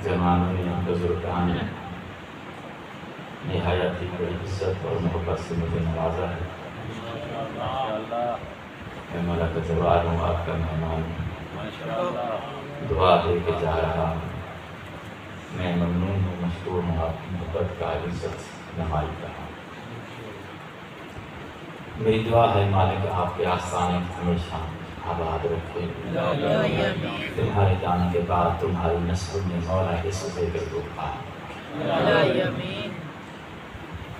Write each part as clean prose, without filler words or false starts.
زمانوں میں بزرگان نے نہایت ہی بڑی عزت اور محبت سے مجھے نوازا ہے۔ میں مولا کا جوار ہوں، آپ کا مہمان ہوں، دعا دے کے جا رہا ہوں۔ میں ممنون ہوں، مشکور ہوں آپ کی محبت کا، عزت نمائی کا۔ میری دعا ہے مالک آپ کے آستانے ہمیشہ آباد رکھے، تمہارے جانے کے بعد تمہاری نسل میں مولا اس ذکر کو پائے۔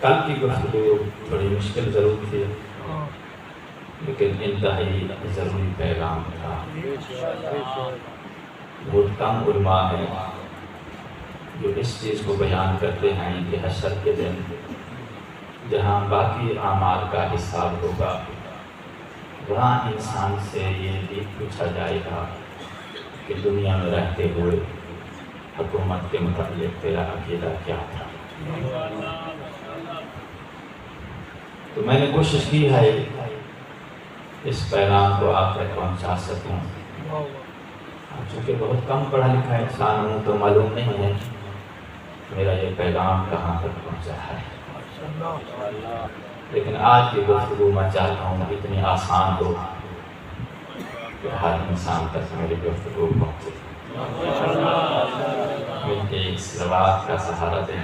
کل کی گفتگو بڑی مشکل ضرور تھی، لیکن انتہائی ضروری پیغام تھا۔ بہت کم علماء ہیں جو اس چیز کو بیان کرتے ہیں کہ حشر کے دن جہاں باقی اعمال کا حساب ہوگا، وہاں انسان سے یہ بھی پوچھا جائے گا کہ دنیا میں رہتے ہوئے حکومت کے متعلق تیرا عقیدہ کیا تھا۔ تو میں نے کوشش کی ہے اس پیغام کو آپ تک پہنچا سکوں۔ چونکہ بہت کم پڑھا لکھا انسان ہوں تو معلوم نہیں ہے میرا یہ پیغام کہاں تک پہنچا ہے، لیکن آج کی گفتگو میں چاہتا ہوں اتنی آسان ہو کہ ہر انسان تک میری گفتگو پہنچے۔ مل کے ایک صلوات کا سہارا دیں۔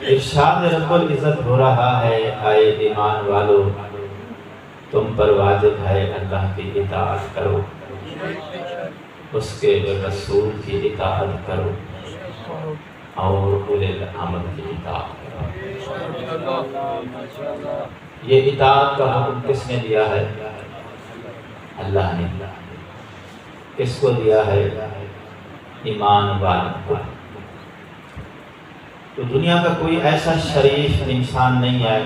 ارشاد رب العزت ہو رہا ہے، اے ایمان والو تم پر واجب ہے اللہ کی اطاعت کرو، اس کے رسول کی اطاعت کرو اور اولی الامر کی اطاعت کرو۔ یہ اطاعت کا حکم کس نے دیا ہے؟ اللہ نے۔ کس کو دیا ہے؟ ایمان والوں کو۔ تو دنیا کا کوئی ایسا شریف انسان نہیں ہے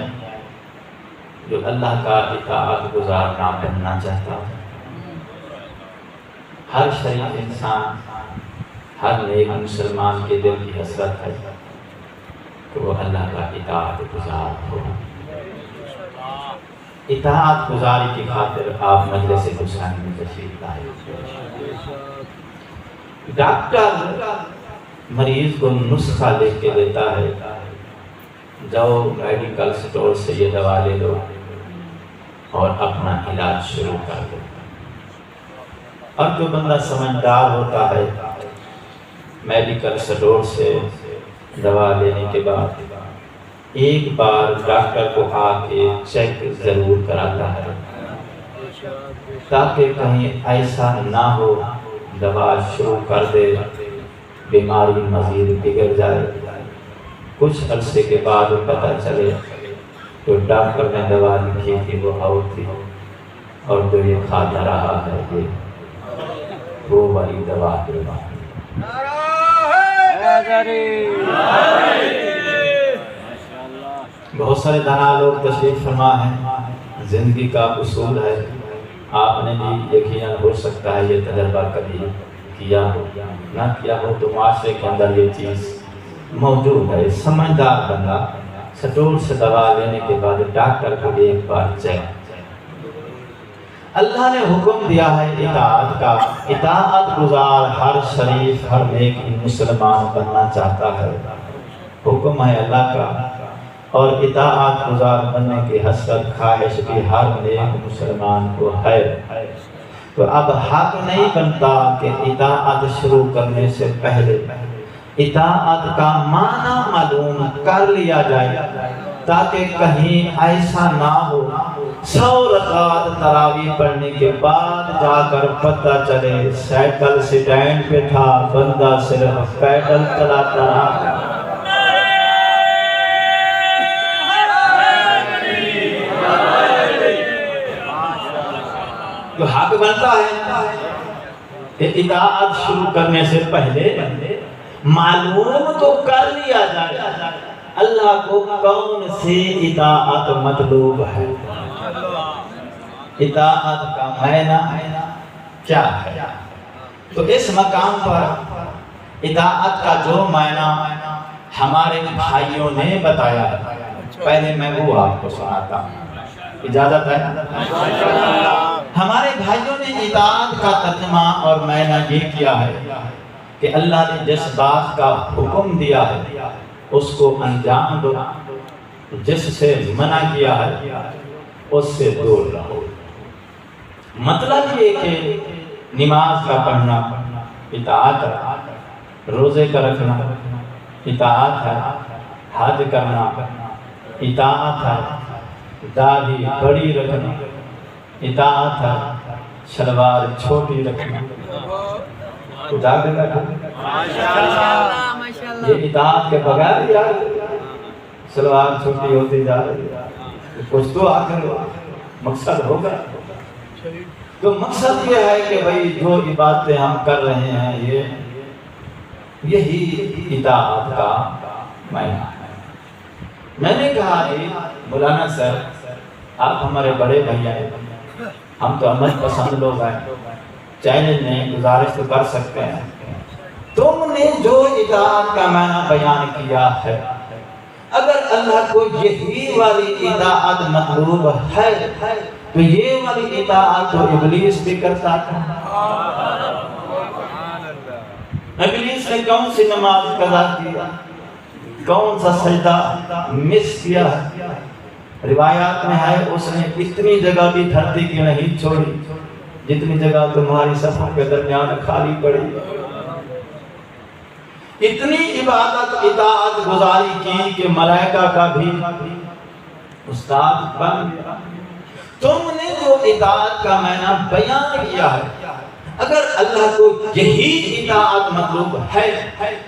جو اللہ کا اطاعت گزار نہ بننا چاہتا۔ ہر شریف انسان، ہر نیک مسلمان کے دل کی حسرت ہے کہ وہ اللہ کا اطاعت گزار ہو۔ اطاعت گزاری کی خاطر آپ مجلس گلشن میں تشریف لائے۔ ڈاکٹر مریض کو نسخہ لکھ کے دیتا ہے، جاؤ میڈیکل سٹور سے یہ دوا لے لو اور اپنا علاج شروع کر دو۔ اور جو بندہ سمجھدار ہوتا ہے میڈیکل سٹور سے دوا لینے کے بعد ایک بار ڈاکٹر کو آ کے چیک ضرور کراتا ہے، تاکہ کہیں ایسا نہ ہو دوا شروع کر دے بیماری مزید بگڑ جائے، کچھ عرصے کے بعد پتہ چلے تو ڈاکٹر نے دوا لکھی تھی وہ اور تھی، اور جو یہ کھاتا رہا ہے یہ وہ والی دوا ہے۔ بہت سارے دانا لوگ تشریف فرما ہیں، زندگی کا اصول ہے، آپ نے بھی یقیناً ہو سکتا ہے یہ تجربہ کبھی کیا ہو، نہ کیا ہو تو معاشرے کے اندر یہ چیز موجود ہے۔ سمجھدار بندہ سٹور سے دوا لینے کے بعد ڈاکٹر کو ایک بار چیک۔ اللہ نے حکم دیا ہے اطاعت کا، اطاعت گزار ہر شریف ہر نیک مسلمان بننا چاہتا ہے، حکم ہے اللہ کا، اور اطاعت گزار بننے کی حسرت خواہش بھی ہر نیک مسلمان کو ہے۔ تو اب حق نہیں بنتا کہ اطاعت شروع کرنے سے پہلے اطاعت کا معنی معلوم کر لیا جائے، تاکہ کہیں ایسا نہ ہو 100 رکعت تراویح پڑھنے کے بعد جا کر پتہ چلے سائیکل سٹینڈ پہ تھا، بندہ صرف پیڈل چلاتا رہا۔ تو حق بنتا ہے کہ اطاعت شروع کرنے سے پہلے معلوم تو کر لیا جائے اللہ کو کون سی اطاعت مطلوب ہے، اطاعت کا معنی کیا ہے۔ تو اس مقام پر اطاعت کا جو معنی ہمارے بھائیوں نے بتایا پہلے میں وہ آپ کو سناتا ہوں، اجازت ہے؟ ہمارے بھائیوں نے اطاعت کا ترجمہ اور معنی یہ کیا ہے کہ اللہ نے جس بات کا حکم دیا ہے اس کو انجام دو، جس سے منع کیا ہے اس سے دور رہو۔ مطلب یہ کہ نماز کا پڑھنا اطاعت ہے، روزے کا رکھنا اطاعت ہے، حج کرنا اطاعت ہے، داڑھی بڑی رکھنا اطاعت ہے، شلوار چھوٹی رکھنا یہ اطاعت کے بغیر یار شلوار چھوٹی ہوتی جا رہی ہے، کچھ تو آخر مقصد ہوگا۔ تو مقصد یہ ہے کہ بھئی جو عبادتیں ہم کر رہے ہیں یہی اطاعت کا معنی ہے۔ میں نے کہا مولانا صاحب آپ ہمارے بڑے بھیا ہیں، ہم تو عمل پسند لوگ ہیں، چیلنج نہیں، گزارش تو کر سکتے ہیں، تم نے جو اطاعت کا معنی بیان کیا ہے اگر اللہ کو یہی والی اطاعت مطلوب ہے تو یہ والی اطاعت تو ابلیس بھی کرتا تھا۔ ابلیس نے کون سی نماز قضا کیا، کون سا سجدہ مس کیا ہے؟ روایات میں ہے اس نے اتنی جگہ بھی دھرتی کی نہیں چھوڑی جتنی جگہ تمہاری صفوں کے درمیان خالی پڑی، اتنی عبادت اطاعت گزاری کی کہ ملائکہ کا بھی استاد بن گیا۔ تم نے جو اطاعت کا معنی بیان کیا ہے اگر اللہ کو یہی اطاعت مطلوب ہے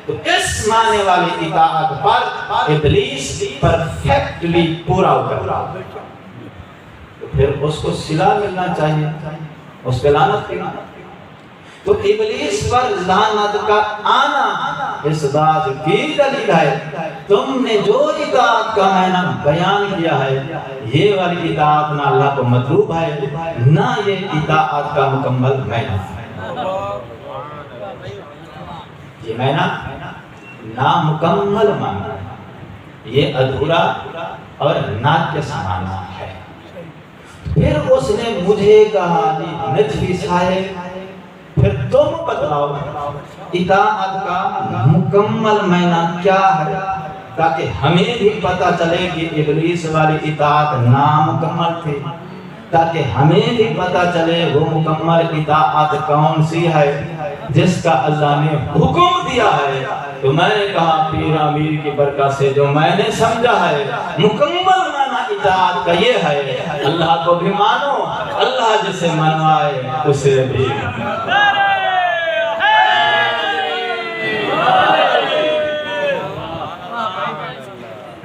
تو اس معنی والی اطاعت پر ابلیس پرفیکٹلی پورا اترا، تو پھر اس کو صلہ ملنا چاہیے، اس پہ لعنت کرنا۔ تو ابلیس پر لعنت کا آنا اس بات کی دلیل ہے تم نے جو اطاعت کا معنی بیان کیا ہے یہ والی اطاعت نہ اللہ کو مطلوب ہے نہ یہ اطاعت کا مکمل معنی ہے۔ یہ معنی نامکمل معنی ہے، یہ ادھورا اور ناقص معنی ہے۔ پھر اس نے مجھے کہا نجفی صاحب پھر تم بتلاؤ اطاعت کا مکمل معنی کیا ہے تاکہ ہمیں بھی پتہ چلے کہ ابلیس والی اطاعت نامکمل تھی، تاکہ ہمیں بھی پتہ چلے وہ مکمل اطاعت کون سی ہے جس کا اللہ نے حکم دیا ہے۔ تو میں نے کہا پیر امیر کی برکت سے جو میں نے سمجھا ہے مکمل معنی اطاعت کا یہ ہے اللہ کو بھی مانو، اللہ جسے منوائے اسے بھی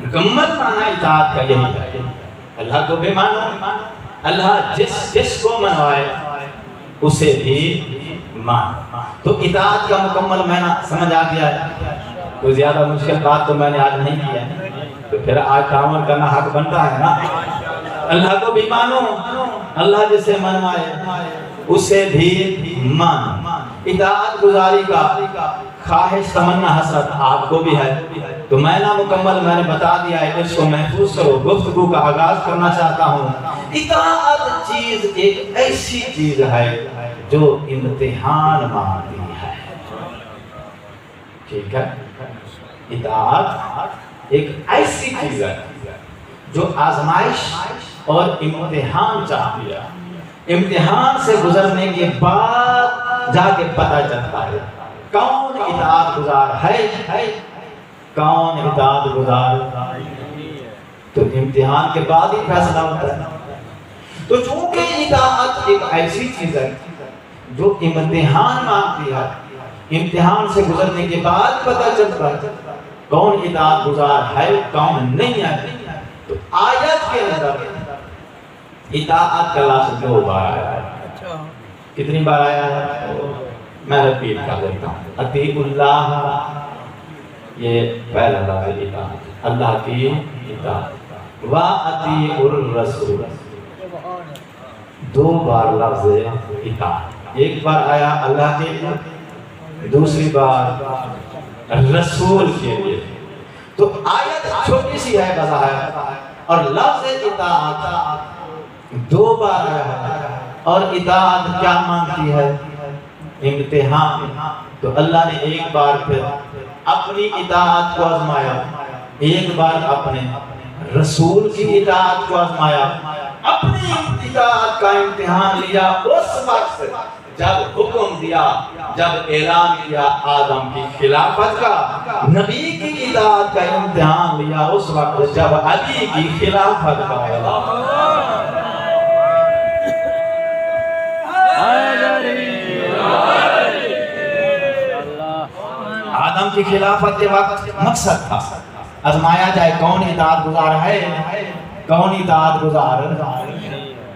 مکمل معنی اطاعت کا یہی ہے، اللہ کو بھی مانو، اللہ جس کو منوائے اسے بھی مانو۔ تو اطاعت کا مکمل معنی سمجھ آ گیا ہے، کوئی زیادہ مشکل بات تو میں نے آج نہیں کی ہے، تو پھر آج تعامل کرنا حق بنتا ہے نا۔ اللہ کو بھی مانو، اللہ جسے منوائے اسے بھی مانو۔ اطاعت گزاری کا خواہش تمنا حسرت آپ کو بھی ہے، تو میں مکمل میں نے بتا دیا ہے، اس کو محفوظ کرو۔ گفتگو کا آغاز کرنا چاہتا ہوں۔ اطاعت چیز ایک ایسی چیز ہے جو امتحان مانگتی ہے، ٹھیک ہے؟ اطاعت ایک ایسی چیز ہے جو آزمائش اور امتحان چاہتی ہے، امتحان سے گزرنے کے بعد جا کے پتہ چلتا ہے کون اطاعت گزار ہے، کون اطاعت گزار، تو امتحان کے بعد ہی فیصلہ ہوتا ہے۔ تو چونکہ اطاعت ایک ایسی چیز ہے جو امتحان مانگتی ہے، امتحان سے گزرنے کے بعد پتہ چلتا ہے کون اطاعت گزار ہے کون نہیں ہے۔ تو آیت کے اندر اطاعت کا لفظ 2 بار آیا ہے، کتنی بار آیا ہے؟ میں رپیٹ کر دیتا ہوں۔ اطیعوا اللہ، یہ پہلا لفظ اطاعت، اللہ کی اطاعت، واطیعوا الرسول، 2 بار لفظ اطاعت، ایک بار آیا اللہ کے لیے، دوسری بار رسول کے لیے۔ تو آیت چھوٹی سی ہے بظاہر، اور لفظ اطاعت 2 بار آیا ہے، اور اطاعت کیا مانتی ہے؟ امتحان۔ تو اللہ نے ایک بار پھر اپنی اطاعت کو آزمایا، ایک بار اپنے رسول کی اطاعت کو آزمایا، اپنی اطاعت کا امتحان لیا اس وقت جب حکم دیا، جب اعلان کیا آدم کی خلافت کا، نبی کی اطاعت کا امتحان لیا اس وقت جب علی کی خلافت کا اعلان۔ آدم کی خلافت کے وقت مقصد تھا آزمایا جائے کون اطاعت گزار ہے، کون اطاعت گزار۔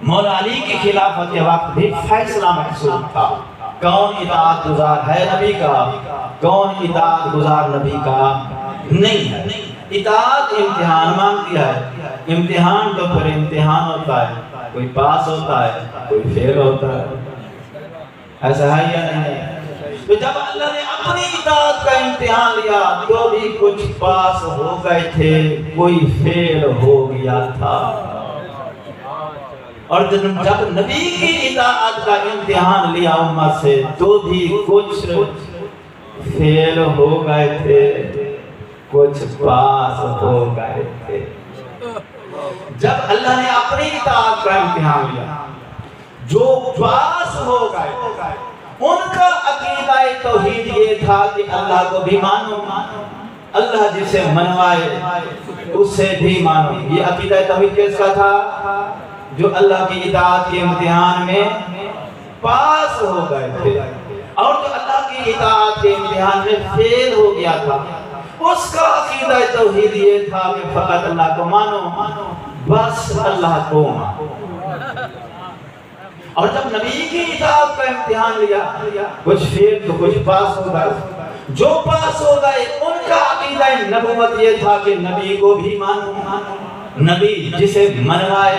مولا علی کی خلافت کے وقت بھی فیصلہ محسوس تھا، کون اطاعت گزار ہے نبی کا، کون اطاعت گزار نبی کا نہیں ہے۔ اطاعت امتحان مانگتی ہے، امتحان تو پھر امتحان ہوتا ہے، کوئی پاس ہوتا ہے کوئی فیل ہوتا ہے، ایسا ہے یا نہیں؟ تو جب اللہ نے اپنی اطاعت کا امتحان لیا تو بھی کچھ پاس ہو گئے تھے، کوئی فیل ہو گیا تھا، اور جب نبی کی اطاعت کا امتحان لیا امت سے تو بھی کچھ فیل ہو گئے تھے، کچھ پاس ہو گئے تھے۔ جب اللہ نے اپنی اطاعت کا امتحان لیا، جو پاس ہو گئے ان کا عقیدہ توحید یہ تھا کہ اللہ کو بھی مانو، اللہ جسے منوائے اسے بھی مانو۔ یہ عقیدہ توحید کس کا تھا؟ جو اللہ کی اطاعت کے امتحان میں پاس ہو گئے تھے، اور جو اللہ کی اطاعت کے امتحان میں فیل ہو گیا تھا اس کا عقیدہ توحید یہ تھا کہ فقط اللہ کو مانو، بس اللہ کو مانو۔ اور جب نبی کی اطاعت کا امتحان لیا، کچھ فیل تو کچھ پاس ہو گئے، جو پاس ہو گئے ان کا عقیدہ نبوت یہ تھا کہ نبی کو بھی مانو، نبی جسے منوائے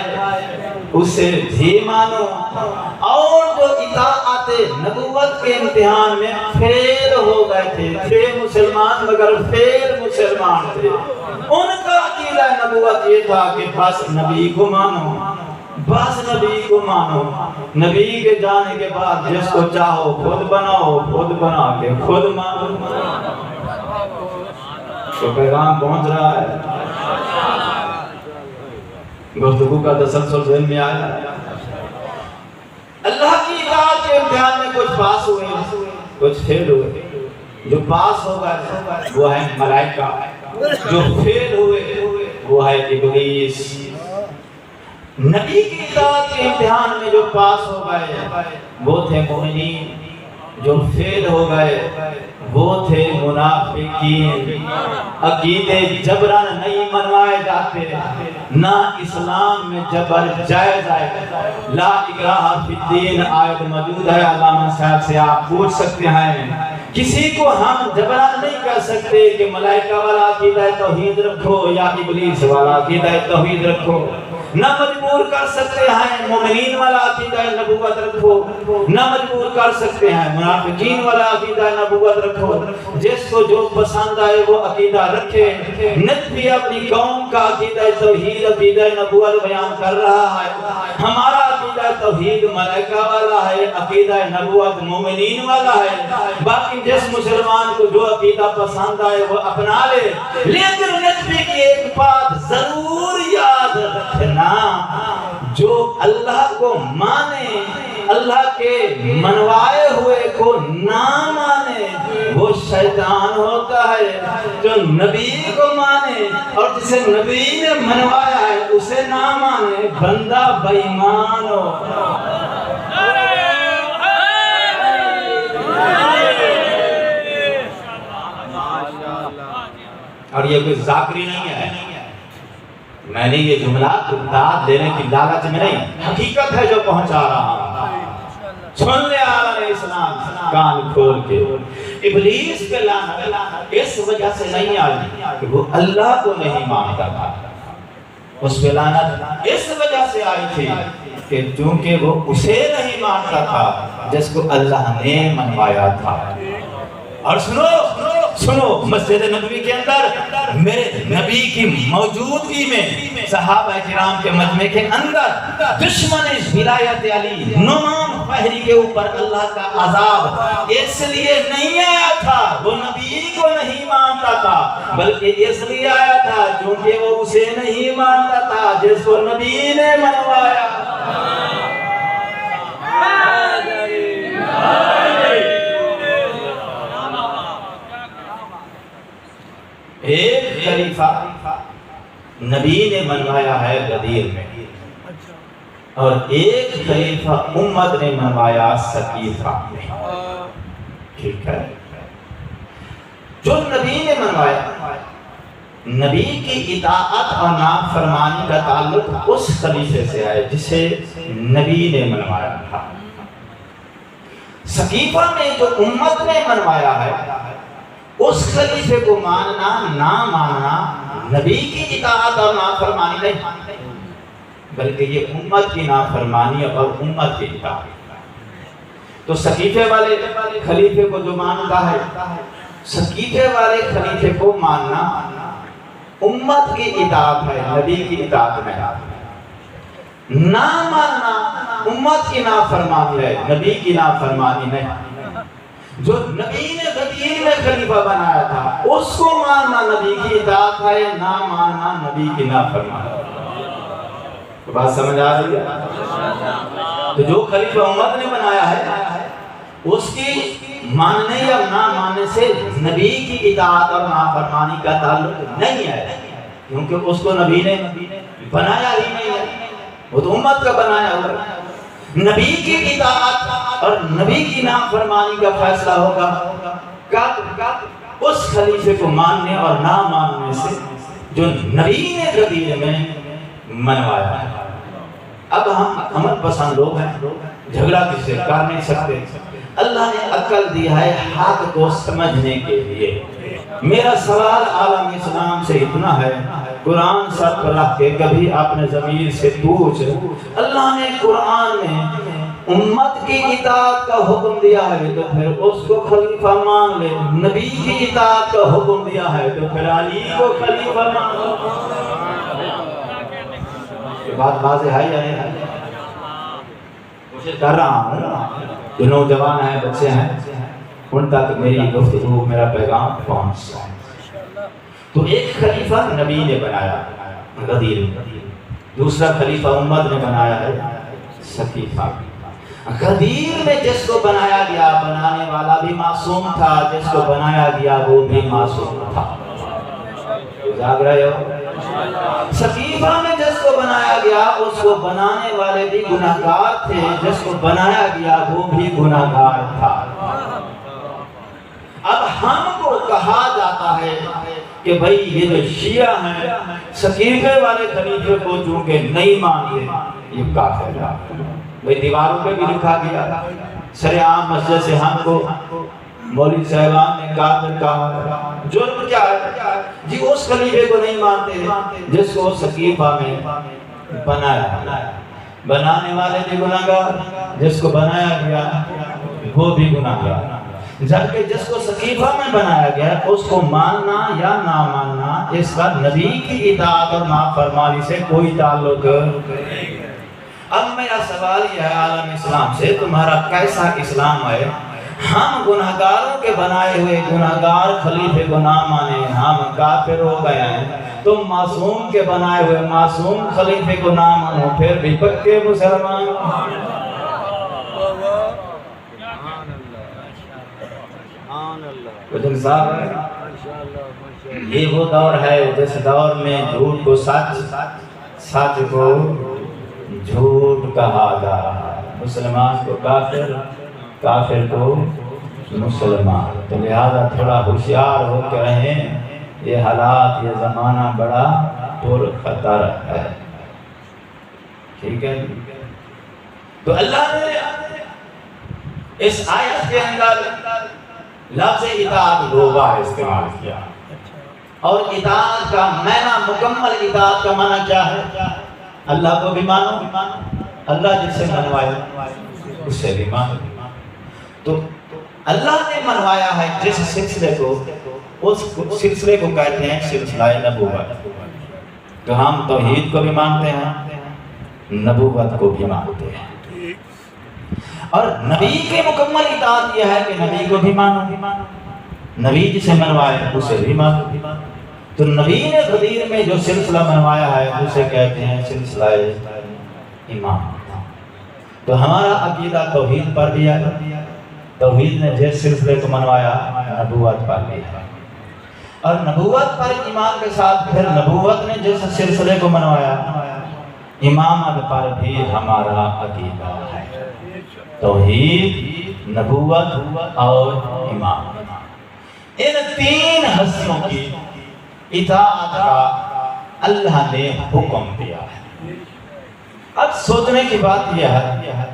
اسے بھی مانو، اور جو اطاعت نبوت کے امتحان میں فیل ہو گئے تھے مسلمان مگر فیل مسلمان تھے، ان کا عقیدہ نبوت یہ تھا کہ بس نبی کو مانو، بس نبی کو مانو، نبی کے جانے کے بعد جس کو چاہو خود بناؤ، خود بنا کے خود مانو۔ تو پیغام پہنچ رہا ہے، گفتگو کا تسلسل ذہن میں آیا۔ اللہ کی اطاعت کے امتحان میں کچھ پاس ہوئے کچھ فیل ہوئے، جو پاس ہو گئے وہ ہے ملائکہ، جو فیل ہوئے وہ ہے ابلیس۔ نبی کی اطاعت کے امتحان میں جو پاس ہو گئے وہ تھے مومنین، جو فیل ہو گئے وہ تھے منافقین۔ عقیدے جبران نہیں منوائے جاتے، نہ اسلام میں جبر جائز ہے، لا اکراہ فی الدین آیت موجود ہے، علامہ صاحب سے آپ پوچھ سکتے ہیں۔ کسی کو ہم جبران نہیں کہہ سکتے کہ ملائکہ والا عقیدہ توحید رکھو یا ابلیس والا عقیدہ توحید رکھو، نہ مجبور کر سکتے ہیں مومنین والا عقیدہ نبوت رکھو، نہ مجبور کر سکتے ہیں منافقین والا عقیدہ نبوت رکھو، جس کو جو پسند آئے وہ عقیدہ رکھے۔ نبی اپنی قوم کا عقیدہ توحید عقیدہ نبوت بیان کر رہا ہے، ہمارا عقیدہ توحید ملائکہ والا ہے، عقیدہ نبوت مومنین والا ہے، باقی جس مسلمان کو جو عقیدہ پسند آئے وہ اپنا لے، لیکن نبی کی ایک بات ضرور یاد رکھنا، جو اللہ کو مانے، اللہ کے منوائے ہوئے کو نہ مانے وہ شیطان ہوتا ہے، جو نبی کو مانے اور جسے نبی نے منوایا ہے اسے نہ مانے بندہ بے ایمان ہو۔ اور یہ کوئی ذاکری نہیں ہے، میں نے یہ جملات داد دینے کی لالچ میں نہیں، حقیقت ہے جو پہنچا رہا ہوں۔ سن لے عالم اسلام کان کھول کے، ابلیس پہ لعنت اس وجہ سے نہیں آئی کہ وہ اللہ کو نہیں مانتا تھا، اس پہ لعنت اس وجہ سے آئی تھی کہ چونکہ وہ اسے نہیں مانتا تھا جس کو اللہ نے منوایا تھا۔ اور سنو سنو مسجد نبوی کے اندر میرے نبی کی موجودگی میں صحابہ کرام کے مجمع کے اندر دشمن ولایت علی نعمان فہری کے اوپر اللہ کا عذاب اس لیے نہیں آیا تھا وہ نبی کو نہیں مانتا تھا، بلکہ اس لیے آیا تھا کیونکہ وہ اسے نہیں مانتا تھا جس کو نبی نے منوایا۔ ایک خلیفہ نبی نے منوایا ہے غدیر میں، اور ایک خلیفہ امت نے منوایا سقیفہ میں، ٹھیک ہے؟ جو نبی نے منوایا، نبی کی اطاعت اور نافرمانی کا تعلق اس خلیفے سے ہے جسے نبی نے منوایا تھا۔ سقیفہ میں جو امت نے منوایا ہے اس خلیفے کو ماننا نہ ماننا نبی کی اطاعت اور نافرمانی نہیں، بلکہ یہ امت کی نافرمانی اور امت کی اطاعت۔ تو سقیفے والے خلیفے کو جو مانتا ہے، سقیفے والے خلیفے کو ماننا امت کی اطاعت ہے، نبی کی اطاعت نہیں۔ نہ ماننا امت کی نافرمانی ہے، نبی کی نافرمانی نہیں۔ جو نبی نے غدیر میں خلیفہ بنایا تھا اس کو ماننا نبی کی اطاعت ہے، نہ ماننا نبی کی نافرمانی۔ تو بات سمجھ آ رہی ہے؟ تو جو خلیفہ امت نے بنایا ہے اس کی ماننے یا نہ ماننے سے نبی کی اطاعت اور نافرمانی کا تعلق نہیں ہے، کیونکہ اس کو نبی نے بنایا ہی نہیں ہے، وہ تو امت کا بنایا ہوا ہے۔ نبی کی اطاعت اور نبی کی نافرمانی کا فیصلہ ہوگا کب؟ اس خلیفے کو ماننے اور نہ ماننے سے جو نبی نے غدیر میں منوایا ہے۔ اب ہم عمل پسند لوگ ہیں، جھگڑا کس سے کر نہیں سکتے۔ اللہ نے عقل دیا ہے حق کو سمجھنے کے لیے۔ میرا سوال عالم اسلام سے اتنا ہے، قرآن سر پر رکھ کے کبھی اپنے ضمیر سے پوچھ، اللہ نے قرآن میں امت کی اطاعت کا حکم دیا ہے تو پھر اس کو خلیفہ مان لے، نبی کی اطاعت کا حکم دیا ہے تو پھر علی کو خلیفہ مان لے۔ یہ بات واضح ہے یا نہیں؟ کوشش کر رہا ہوں جو نوجوان ہیں، بچے ہیں، ان تک میری گفتگو، میرا پیغام پہنچ جائے۔ تو ایک خلیفہ نبی نے بنایا غدیر میں، دوسرا خلیفہ امت نے بنایا ہے سقیفہ۔ غدیر میں جس کو بنایا گیا بنانے والا بھی معصوم تھا، جس کو بنایا گیا وہ بھی معصوم تھا۔ جاگ رہے ہو؟ سقیفہ میں جس کو بنایا گیا اس کو بنانے والے بھی گناہگار تھے، جس کو بنایا گیا وہ بھی گناہگار تھا۔ اب ہم کو کہا جاتا ہے کہ بھئی یہ جو شیعہ ہیں سقیفے والے خلیفے کو چونکہ نہیں مانتے یہ کافر ہے۔ بھئی دیواروں پہ بھی لکھا گیا، سر عام مسجد سے ہم کو مولوی صاحبان نے کافر کہا۔ جرم کیا ہے؟ جی اس خلیفے کو نہیں مانتے جس کو سقیفہ میں بنایا، بنانے والے بھی گناہگار، جس کو بنایا گیا وہ بھی گناہگار۔ جبکہ جس کو سقیفہ میں بنایا گیا اس کو ماننا یا نہ ماننا اس کا نبی کی اطاعت اور نافرمانی سے کوئی تعلق نہیں۔ اب میرا سوال یہ ہے عالم اسلام سے، تمہارا کیسا اسلام ہے؟ ہم گناہگاروں کے بنائے ہوئے گناہگار خلیفے کو نہ مانے ہم کافر ہو گئے ہیں، تم معصوم کے بنائے ہوئے معصوم خلیفے کو نہ مانو پھر بھی پکے مسلمان۔ یہ وہ دور ہے جس دور میں جھوٹ کو سچ، سچ کو جھوٹ کہا جا رہا ہے، مسلمان کو کافر، کافر کو مسلمان۔ تو لہذا تھوڑا ہوشیار ہو کے رہیں، یہ حالات، یہ زمانہ بڑا پر خطر ہے، ٹھیک ہے؟ تو اللہ نے اس آیت کے اندر لفظ اطاعت دو بار استعمال کیا، اور اطاعت کا معنی، مکمل اطاعت کا معنی کیا ہے؟ اللہ کو بھی مانو، اللہ جس سے منوائے اس سے بھی مانو۔ تو اللہ نے منوایا ہے جس سلسلے کو اس سلسلے کو کہتے ہیں سلسلہ نبوت. تو ہم توحید کو بھی مانتے ہیں، نبوت کو بھی مانتے ہیں، اور نبی کی مکمل اطاعت یہ ہے کہ نبی کو بھی مانو، نبی جسے منوائے اسے بھی مانو. تو نبی نے غدیر میں جو سلسلہ منوایا ہے اسے کہتے ہیں سلسلہ امام. تو ہمارا عقیدہ توحید پر بھی ہے، توحید نے جس سلسلے کو منوایا نبوت پر بھی ہے، اور نبوت پر ایمان کے ساتھ پھر نبوت نے جس سلسلے کو منوایا امامت پر بھی ہمارا عقیدہ ہے. توحید، نبوت اور امامت، ان تین ہستیوں کی اطاعت کا اللہ نے حکم دیا ہے. اب سوچنے کی بات یہ ہے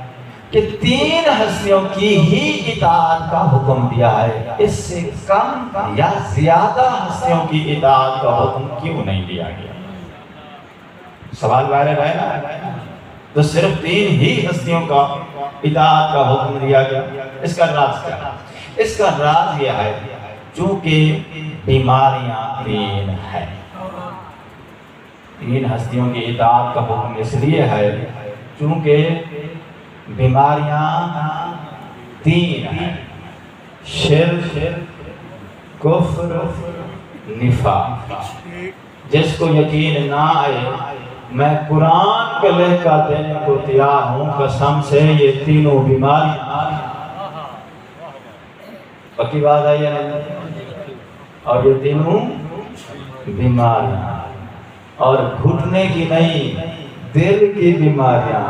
کہ تین ہستیوں کی ہی اطاعت کا حکم دیا ہے، اس سے کم یا زیادہ ہستیوں کی اطاعت کا حکم کیوں نہیں دیا گیا؟ سوال وارد ہے نا. تو صرف تین ہی ہستیوں کا اطاعت کا حکم دیا گیا. اس کا راز کیا ہے؟ اس کا راز یہ ہے چونکہ بیماریاں تین ہیں. تین ہستیوں کی اطاعت کا حکم اس لیے ہے چونکہ بیماریاں تین ہیں: شرک، کفر، نفاق. جس کو یقین نہ آئے میں قرآن کے لکھ کر دینے کو تیار ہوں قسم سے، یہ تینوں بیماریاں پکی بات ہے یا نہیں؟ اور یہ تینوں بیماریاں، اور گھٹنے کی نہیں، دل کی بیماریاں.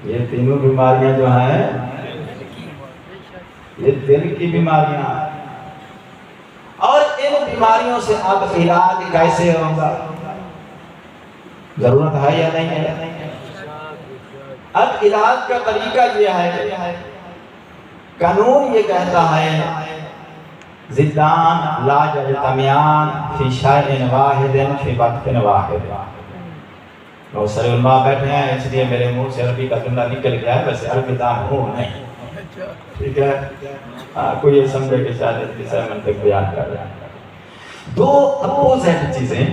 یہ تینوں بیماریاں جو ہیں یہ دل کی بیماریاں. اور ان بیماریوں سے اب علاج کیسے ہوگا؟ ضرورت ہے یا نہیں ہے؟ اب علاج کا طریقہ یہ ہے، قانون یہ کہتا ہے ضدان لا یجتمعان فی شیء واحد فی وقت واحد. بہت سارے علماء بیٹھے ہیں اس لیے میرے منہ سے عربی کا جملہ نکل گیا ہے، ویسے عربی دان ہوں نہیں، ٹھیک ہے؟ کوئی یہ سمجھے کہ شاید کسی منطق بیان کر رہا ہے. دو اپوزٹ چیزیں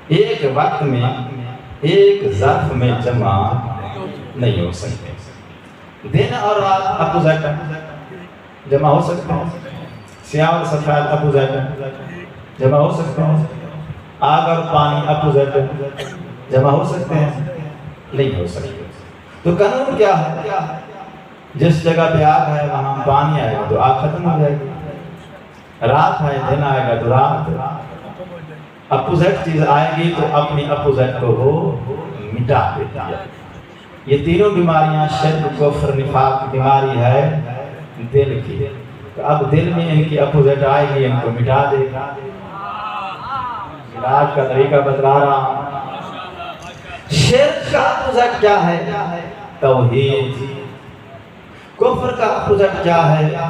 ایک وقت میں ایک ظرف میں جمع نہیں ہو سکتے. دن اور رات اپوزٹ جمع ہو سکتے ہیں، سیاہ اور سفید اپوزٹ جمع ہو سکتے ہیں، آگ اور پانی اپوزٹ جمع ہو سکتے ہیں؟ نہیں ہو سکتے. تو قانون کیا ہے؟ جس جگہ پہ آگ ہے وہاں پانی آئے گا تو آگ ختم ہو جائے گی، رات ہے دن آئے گا تو رات. اپوزٹ چیز آئے گی تو اپنی اپوزٹ کو وہ مٹا دیتی ہے. یہ تینوں بیماریاں شرک، کفر، نفاق بیماری ہے دل کی. تو اب دل میں ان کی اپوزٹ آئے گی، ان کو مٹا دے گا. علاج کا طریقہ بتلا رہا ہوں. شرک کا اپوزٹ کیا ہے؟ توحید. کفر کا اپوزٹ کیا ہے؟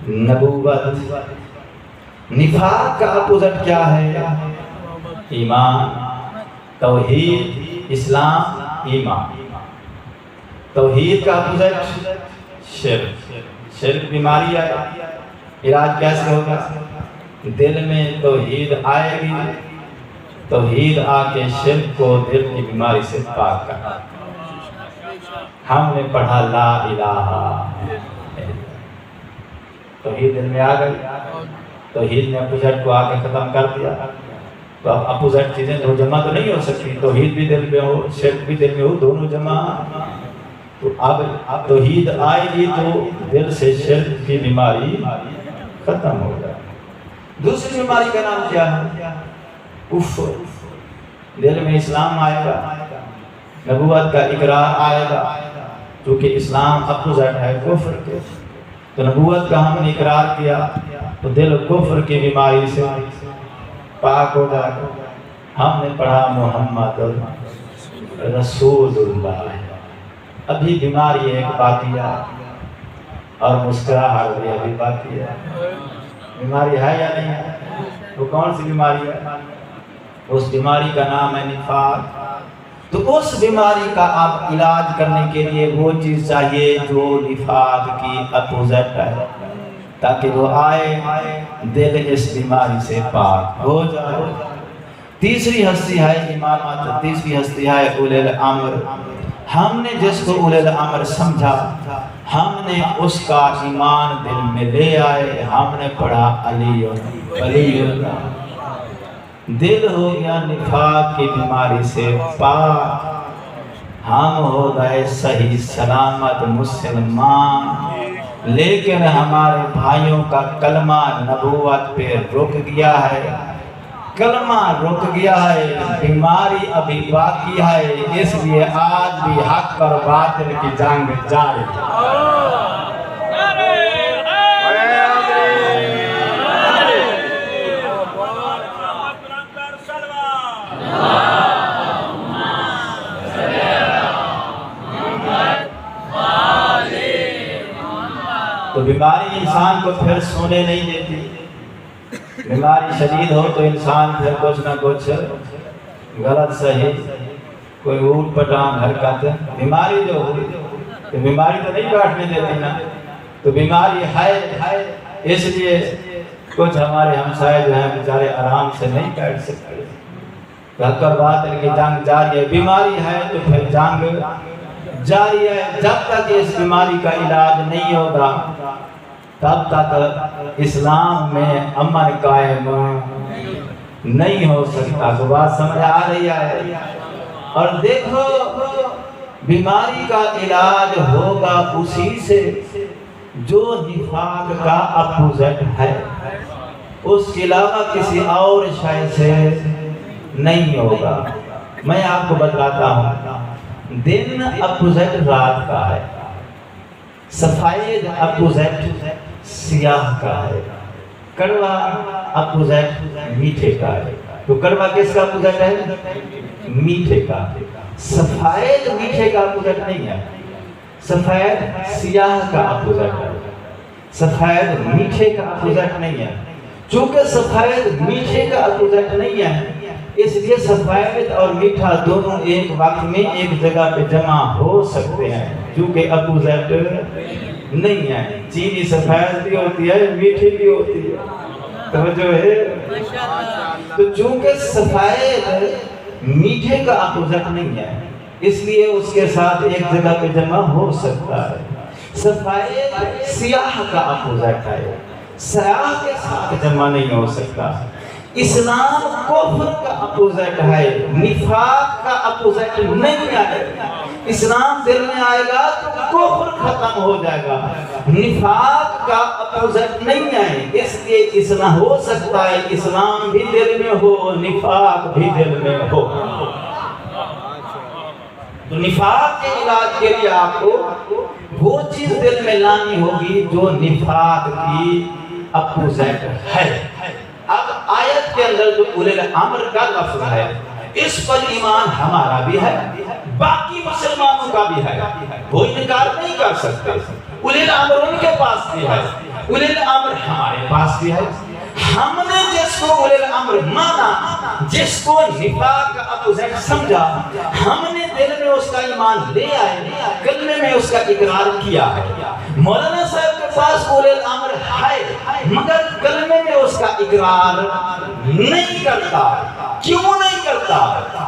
نبوت. نفاق کا اپوزٹ کیا ہے؟ ایمان. توحید، اسلام، ایمان. توحید کا اپوزٹ شرک. شرک بیماری ہے، علاج کیسے ہوگا؟ دل میں توحید آئے گی، توحید آ کے شرک کو دل کی بیماری سے پاک کرنا. ہم نے پڑھا لا الہ، توحید دل میں آ گئی، توحید نے اپوزٹ کو آ کے ختم کر دیا. تو اب اپوزٹ چیزیں دو جمع تو نہیں ہو سکتی، توحید بھی دل میں ہو، شرک بھی دل میں ہو، دونوں جمع. تو اب توحید آئے گی تو دل سے شرک کی بیماری ختم ہو جائے. دوسری بیماری کا نام کیا ہے؟ کفر. دل میں اسلام آئے گا، نبوت کا اقرار آئے گا، کیونکہ اسلام اپوزٹ ہے کفر کے. تو نبوت کا ہم نے اقرار کیا تو دل کفر کی بیماری سے پاک ہو جائے گا. ہم نے پڑھا محمد رسول اللہ. ابھی بیماری ایک باقی ہے اور مسکراہٹ بھی ابھی باقی ہے. بیماری ہے یا نہیں ہے؟ وہ کون سی بیماری ہے؟ اس بیماری کا نام ہے نفاق. تو اس بیماری کا آپ علاج کرنے کے لیے وہ چیز چاہیے جو نفاق کی اپوزٹ ہے. تاکہ وہ آئے دل اس بیماری سے پاک ہو جائے۔ تیسری ہستی ہے امامت، تیسری ہستی ہے اولي الامر۔ ہم نے جس کو اولي الامر سمجھا، ہم نے اس کا ایمان دل میں لے آئے، ہم نے پڑھا علی اللہ، دل ہو گیا نفاق کی بیماری سے پاک، ہم ہو گئے صحیح سلامت مسلمان۔ لیکن ہمارے بھائیوں کا کلمہ نبوت پہ رک گیا ہے، کلمہ رک گیا ہے، بیماری ابھی باقی ہے، اس لیے آج بھی حق اور باطل کی جنگ جاری ہے۔ تو بیماری انسان کو پھر سونے نہیں دیتی، بیماری شدید ہو تو انسان پھر کچھ نہ کچھ غلط صحیح کوئی اوٹ پٹانگ حرکت، بیماری جو ہوئی تو بیماری تو نہیں بیٹھنے دیتی نا، تو بیماری ہے، اس لیے کچھ ہمارے ہمسائے جو ہیں بیچارے آرام سے نہیں بیٹھ سکتے، حق اور باطل کی جنگ جاری ہے، بیماری ہے تو پھر جنگ جاری ہے، جب تک اس بیماری کا علاج نہیں ہوگا تب تک اسلام میں امن قائم نہیں ہو سکتا۔ تو بات سمجھ آ رہی ہے؟ اور دیکھو بیماری کا علاج ہوگا اسی سے جو نفاق کا اپوزٹ ہے، اس کے علاوہ کسی اور شے سے نہیں ہوگا۔ میں آپ کو بتلاتا ہوں، دن اپوزٹ رات کا ہے، سفید اپوزٹ سیاہ کا ہے، کڑوا اپوزٹ میٹھے کا ہے۔ تو کڑوا کس کا اپوزٹ ہے؟ میٹھے کا۔ سفید میٹھے کا اپوزٹ نہیں ہے، سفید سیاہ کا اپوزٹ ہے، سفید میٹھے کا اپوزٹ نہیں ہے۔ چونکہ سفید میٹھے کا اپوزٹ نہیں ہے، اس لیے سفید اور میٹھا دونوں ایک وقت میں ایک جگہ پہ جمع ہو سکتے ہیں، کیونکہ اپوزٹ نہیں ہے۔ چینی سفید بھی ہوتی ہے، میٹھی بھی ہوتی ہے، توجہ ہے؟ تو چونکہ سفید میٹھے کا اپوزٹ نہیں ہے، اس لیے اس کے ساتھ ایک جگہ پہ جمع ہو سکتا ہے۔ سفید سیاہ کا اپوزٹ ہے، سیاہ کے ساتھ جمع نہیں ہو سکتا۔ اسلام کفر کا اپوزٹ ہے، نفاق کا اپوزٹ نہیں آئے گا۔ اسلام دل میں آئے گا تو کفر ختم ہو جائے گا، نفاق کا اپوزٹ نہیں آئے، اس لیے اسلام ہو سکتا ہے اسلام بھی دل میں ہو، نفاق بھی دل میں ہو۔ تو نفاق کے علاج کے لیے آپ کو وہ چیز دل میں لانی ہوگی جو نفاق کی اپوزٹ ہے۔ اب آیت کے اندر جو اولي الامر کا لفظ ہے، اس پر ایمان ہمارا بھی ہے، باقی مسلمانوں کا بھی ہے، وہ انکار نہیں کر سکتے۔ اولي الامر ان کے پاس بھی ہے، اولي الامر ہمارے پاس بھی ہے۔ ہم نے جس کو اولي الامر مانا، جس کو نفاق کا اپوزٹ سمجھا، ہم نے دل میں اس کا ایمان لے آئے، کلمے میں اس کا اقرار کیا ہے۔ مولانا صاحب کے پاس اولي الامر ہے، مگر کلمے میں اس کا اقرار نہیں کرتا۔ کیوں نہیں کرتا؟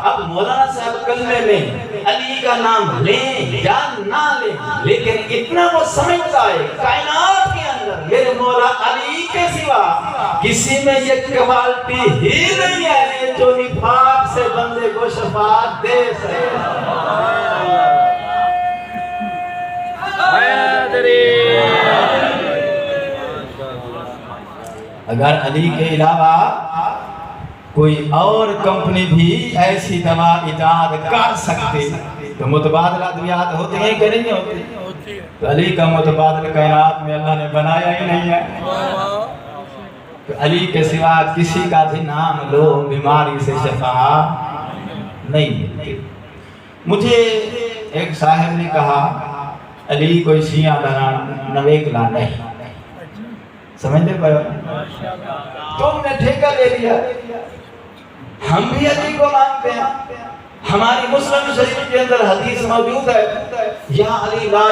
اب مولانا صاحب کلمے میں علی کا نام لیں یا نہ لیں، لیکن اتنا وہ سمجھتا ہے کائنات کے اندر میرے مولا علی کے سوا کسی میں یہ کوالٹی ہی نہیں ہے جو نفاق سے بندے کو شفاعت دے سکے۔ اگر علی کے علاوہ کوئی اور کمپنی بھی ایسی دوا ایجاد کر سکتے تو متبادل ادویات ہوتے ہیں کہ نہیں ہوتے؟ تو علی کا متبادل کائنات میں اللہ نے بنایا ہی نہیں ہے۔ تو علی کے سوا کسی کا بھی نام لو، بیماری سے شفا نہیں ملتی۔ مجھے ایک صاحب نے کہا علی کوئی شیعہ نویکلا نہیں، سمجھتے پائے؟ تم نے ٹھیکہ لے لیا۔ ہم بھی علی کو مانتے ہیں، ہماری مسلم شریف کے اندر حدیث موجود ہے، یا علی لا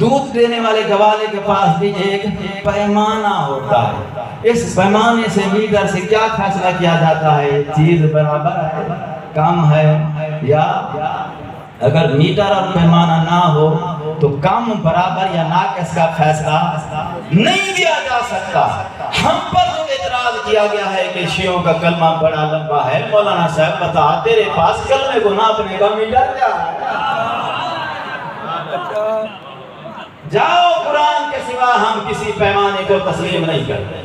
دودھ دینے والے گوالے کے پاس بھی ایک پیمانہ ہوتا ہے، اس پیمانے سے میٹر سے کیا فیصلہ کیا جاتا ہے؟ چیز برابر ہے، کم ہے یا اگر میٹر اور پیمانہ نہ ہو تو کم برابر یا ناقص کا فیصلہ نہیں دیا جا سکتا۔ ہم پر جو اعتراض کیا گیا ہے کہ شیعوں کا کلمہ بڑا لمبا ہے، مولانا صاحب بتا تیرے پاس کلمے کو ناپنے کا میٹر کیا ہے؟ جاؤ، قرآن کے سوا ہم کسی پیمانے کو تسلیم نہیں کرتے۔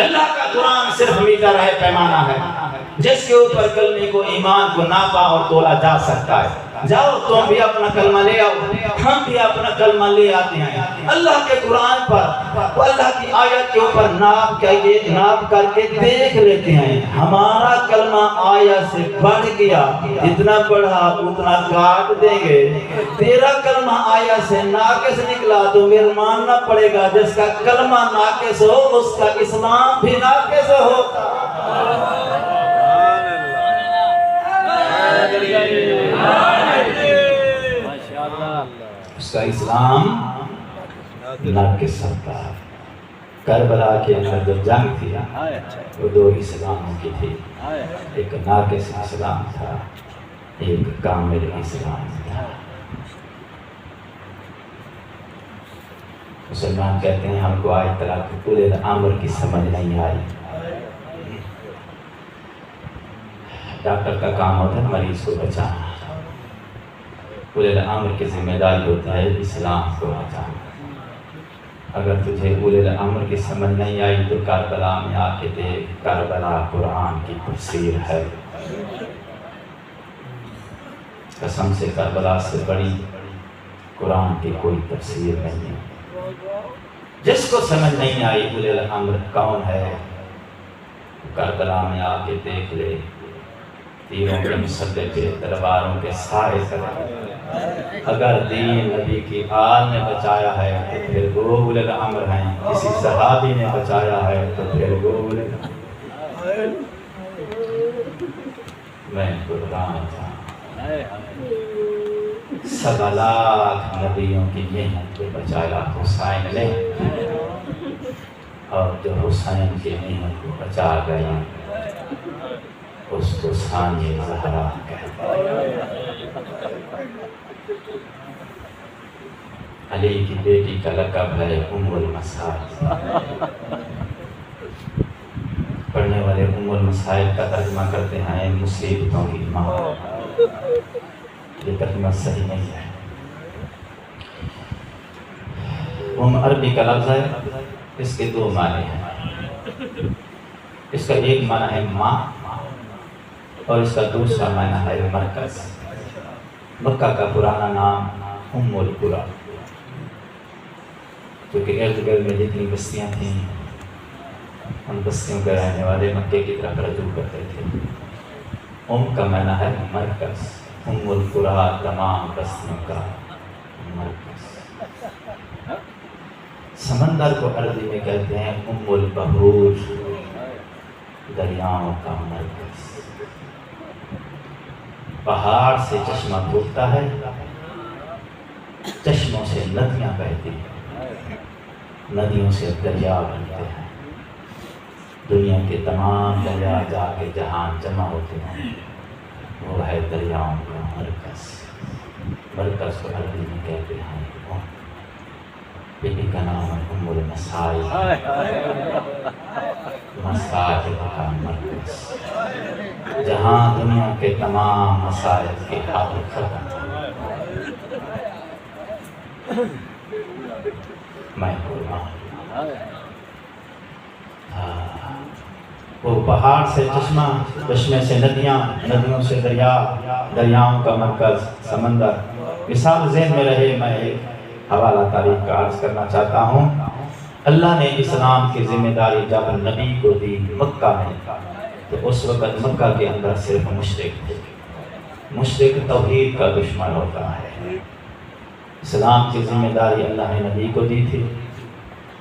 اللہ کا قرآن صرف میٹر ہے، پیمانہ ہے، جس کے اوپر کلمے کو، ایمان کو ناپا اور تولا جا سکتا ہے۔ جاؤ تم بھی اپنا کلمہ لے آؤ، ہم بھی اپنا کلمہ لے آتے ہیں۔ اللہ کے قرآن پر، اللہ کی آیت کے اوپر ناپ کر کے دیکھ لیتے ہیں، ہمارا کلمہ آیت سے بڑھ گیا، اتنا بڑھا اتنا کاٹ دیں گے۔ تیرا کلمہ آیت سے ناقص نکلا تو پھر ماننا پڑے گا جس کا کلمہ ناقص ہو اس کا اسلام بھی ناقص ہوگا۔ اس کا اسلام ناقص ہوتا ہے۔ کربلا کے اندر جو جنگ تھی وہ دو اسلاموں کی تھی، ایک ناقص اسلام تھا، ایک کامل اسلام تھا۔ مسلمان کہتے ہیں ہم کو آج تک اولے الامر کی سمجھ نہیں آئی۔ ڈاکٹر کا کام ہوتا ہے مریض کو بچانا، اولے الامر کی ذمہ داری ہوتا ہے اسلام کو بچانا۔ اگر تجھے اولے الامر کی سمجھ نہیں آئی تو کربلا میں آ کے دیکھ، کربلا قرآن کی تفسیر ہے۔ قسم سے کربلا سے بڑی قرآن کی کوئی تفسیر نہیں ہے۔ جس کو سمجھ نہیں آئی اولے الامر کون ہے، کربلا میں آ کے دیکھ لے، تیروں کے مسلح پہ، تلواروں کے سائے کرے۔ اگر دین نبی کی آل نے بچایا ہے تو پھر وہ اولے الامر ہیں، کسی صحابی نے بچایا ہے تو پھر وہ اولے الامر۔ میں قربان تھا، 7 لاکھ نبیوں کی محنت کو بچایا حسین نے، اور جو حسین کی محنت کو بچا گئے اس کو ثانی زہرا کہتے ہیں۔ علی کی بیٹی کا لقب ہے ام المصائب، پڑھنے والے ام المصائب کا ترجمہ کرتے ہیں مصیبتوں کی ماں۔ یہ ترجمہ صحیح نہیں ہے۔ ام عربی کا لفظ ہے، اس کے 2 معنی ہیں۔ اس کا ایک معنی ہے ماں اور اس کا دوسرا معنی ہے مرکز۔ مکہ کا پرانا نام ام القری، کیونکہ ارد گرد میں جتنی بستیاں تھیں ان بستیوں کے رہنے والے مکے کی طرف رجوع کرتے تھے۔ ام کا معنی ہے مرکز، ام القری تمام بستیوں کا مرکز۔ سمندر کو عربی میں کہتے ہیں ام البحور، دریاؤں کا مرکز۔ پہاڑ سے چشمہ پھوٹتا ہے، چشموں سے ندیاں بہتی ہیں، ندیوں سے دریا بنتے ہیں، دنیا کے تمام دریا جا کے جہاں جمع ہوتے ہیں، وہ ہے دریاؤں کا مرکز۔ مرکز کو عربی میں کہتے ہیں بیٹی کا نام ہے ام المصائب، مصائب کا مرکز، جہاں دنیا کے تمام مصائب کے حل ختم ہوتے ہیں۔ میں قربان، وہ پہاڑ سے چشمہ، چشمے سے ندیاں، ندیوں سے دریا، دریاؤں کا مرکز سمندر۔ مثال ذہن میں رہے، میں ایک حوالہ تاریخ کا عرض کرنا چاہتا ہوں۔ اللہ نے اسلام کی ذمہ داری جب نبی کو دی مکہ میں، تو اس وقت مکہ کے اندر صرف مشرک تھے۔ مشرک توحید کا دشمن ہوتا ہے۔ اسلام کی ذمہ داری اللہ نے نبی کو دی تھی،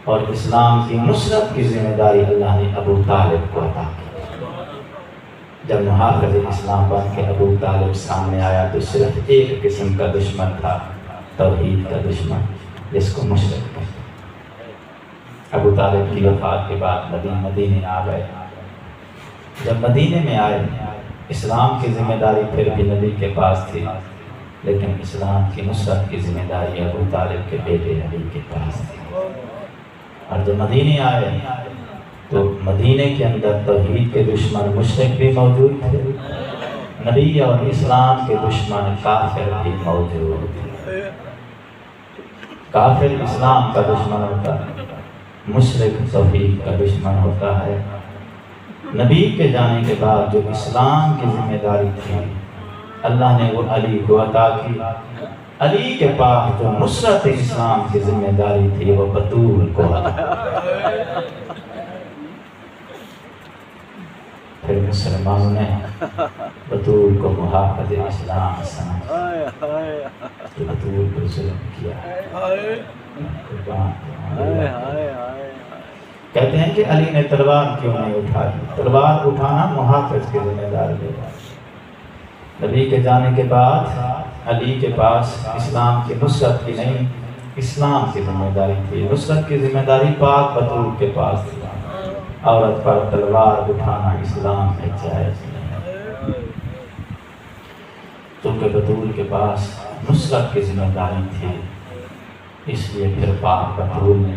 اور اسلام کی نصرت کی ذمہ داری اللہ نے ابو طالب کو عطا کی۔ جب محافظ اسلام بن کے ابو طالب سامنے آیا تو صرف ایک قسم کا دشمن تھا، توحید کا دشمن جس کو مشرک کہتے ہیں۔ ابو طالب کی وفات کے بعد مدینے آ گئے۔ جب مدینے میں آئے، اسلام کی ذمہ داری پھر بھی نبی کے پاس تھی، لیکن اسلام کی نصرت کی ذمہ داری ابو طالب کے بیٹے علی کے پاس تھی۔ اور جب مدینے آئے تو مدینے کے اندر توحید کے دشمن مشرک بھی موجود تھے، نبی اور اسلام کے دشمن کافر بھی موجود تھے۔ کافر اسلام کا دشمن ہوتا ہے، مشرک توحید کا دشمن ہوتا ہے۔ نبی کے جانے کے بعد جو اسلام کی ذمہ داری تھی اللہ نے وہ علی کو عطا کی۔ علی کے پاس جو نصرت اسلام کی ذمہ داری تھی وہ بطول کو عطا۔ پھر مسلمانوں نے بطول کو محافظ اسلام سمجھا، بطول کو ظلم کیا۔ کہتے ہیں کہ علی نے تلوار کیوں نہیں اٹھائی؟ تلوار اٹھانا محافظ کی ذمہ داری ہے۔ نبی کے جانے کے بعد علی کے پاس اسلام کی نصرت کی نہیں، اسلام کی ذمہ داری تھی۔ نصرت کی ذمہ داری پاک بطول کے پاس تھی۔ عورت پر تلوار اٹھانا اسلام میں جائز نہیں، چونکہ بطول کے پاس نصرت کی ذمہ داری تھی، اس لیے پھر پاک بطول نے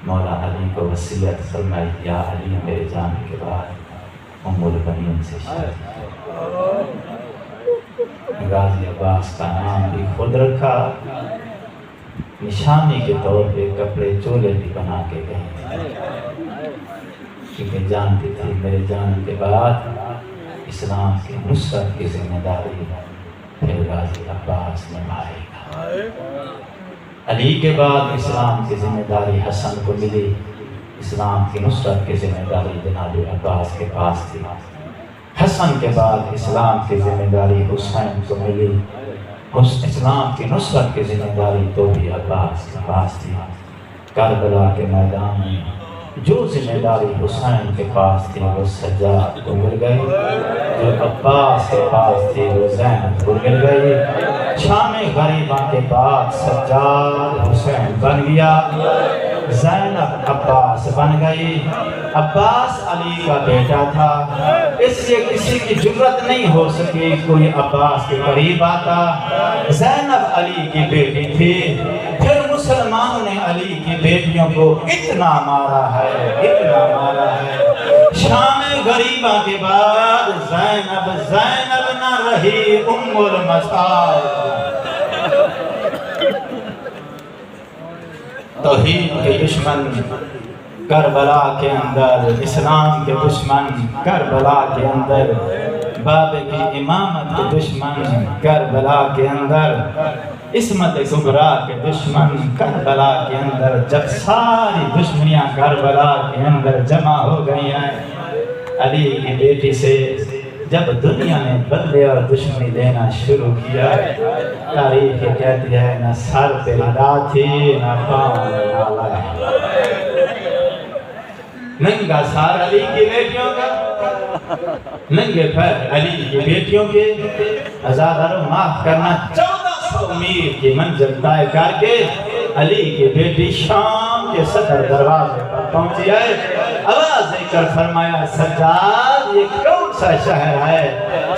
مولا علی کو وصیت فرمائی، یا علی میرے جانے کے بعد ام البنین سے شادی۔ غازی عباس کا نام بھی خود رکھا، نشانی کے طور پہ کپڑے چولے بھی بنا کے گئے تھے، کیونکہ جانتی تھی میرے جانے کے بعد اسلام کی نصرت کی ذمہ داری پھر غازی عباس نبھائے گا۔ علی کے بعد اسلام کی ذمہ داری حسن کو ملی، اسلام کی نصرت کی ذمہ داری جناب عباس کے پاس تھی۔ حسن کے بعد اسلام کی ذمہ داری حسین کو ملی، اسلام کی نصرت کی ذمہ داری تو بھی عباس کے پاس تھی۔ کربلا کے میدان میں جو ذمہ داری حسین کے پاس تھی وہ سجاد کو مل گئی، جو عباس کے پاس تھی وہ زینب کو مل گئی۔ شام غریباں کے بعد سجاد حسین بن گیا، زینب عباس بن گئی۔ عباس علی کا بیٹا تھا، اس لیے کسی کی جرت نہیں ہو سکی کوئی عباس کے قریب آتا۔ زینب علی کی بیٹی تھی، پھر مسلمانوں نے علی کی بیٹیوں کو اتنا مارا ہے، اتنا مارا ہے۔ شام غریباں کے بعد زینب نہ رہی ام المصائب۔ توحید کے دشمن کربلا کے اندر، اسلام کے دشمن کربلا کے اندر، باب کی امامت کے دشمن کربلا کے اندر، عصمت کبریٰ کے دشمن کربلا کے اندر۔ جب ساری دشمنیاں کربلا کے اندر جمع ہو گئی ہیں، علی کی بیٹی سے جب دنیا نے بدلے اور دشمنی دینا شروع کیا، تاریخ کہتی ہے نہ سر پہ لگا تھی نہ پاؤں میں نالا ہے۔ ننگا سار علی کی بیٹیوں کا، ننگے پیر علی کی بیٹیوں کے، ازادر معاف کرنا 1400 میل کی منزل طے کر کے علی کی بیٹی شام کے صدر دروازے پر پہنچی ہے۔ آواز دے کر فرمایا سجاد یہ کون سا شہر ہے؟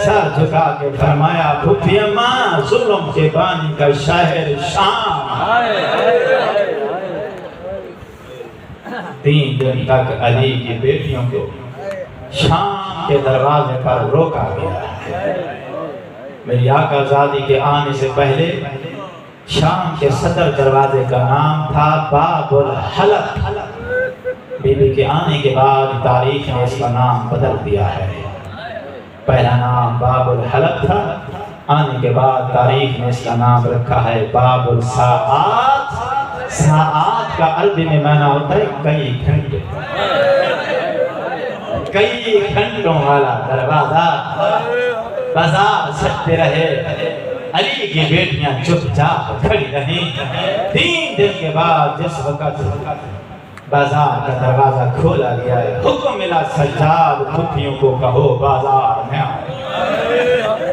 سر جھکا کے فرمایا پھوپھی اماں ظلم کے بانی کا شہر شام۔ 3 دن تک علی کی بیٹیوں کو شام کے دروازے پر روکا گیا۔ میری آقا زادی کے آنے سے پہلے شام کے صدر دروازے کا نام تھا باب الحلب۔ بی بی کے آنے کے بعد تاریخ نے اس کا نام بدل دیا ہے۔ پہلا نام باب الحلب تھا، آنے کے بعد تاریخ نے اس کا نام رکھا ہے باب الساعات۔ ساعات کا عربی میں معنی ہوتا ہے کئی گھنٹے، کئی گھنٹوں والا دروازہ۔ بازار سجتے رہے، علی کی بیٹیاں چپ چاپ کھڑی رہیں۔ 3 دن کے بعد جس وقت بازار کا دروازہ کھولا گیا ہے، حکم ملا سجاد پھوپھیوں کو کہو بازار میں آئے۔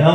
9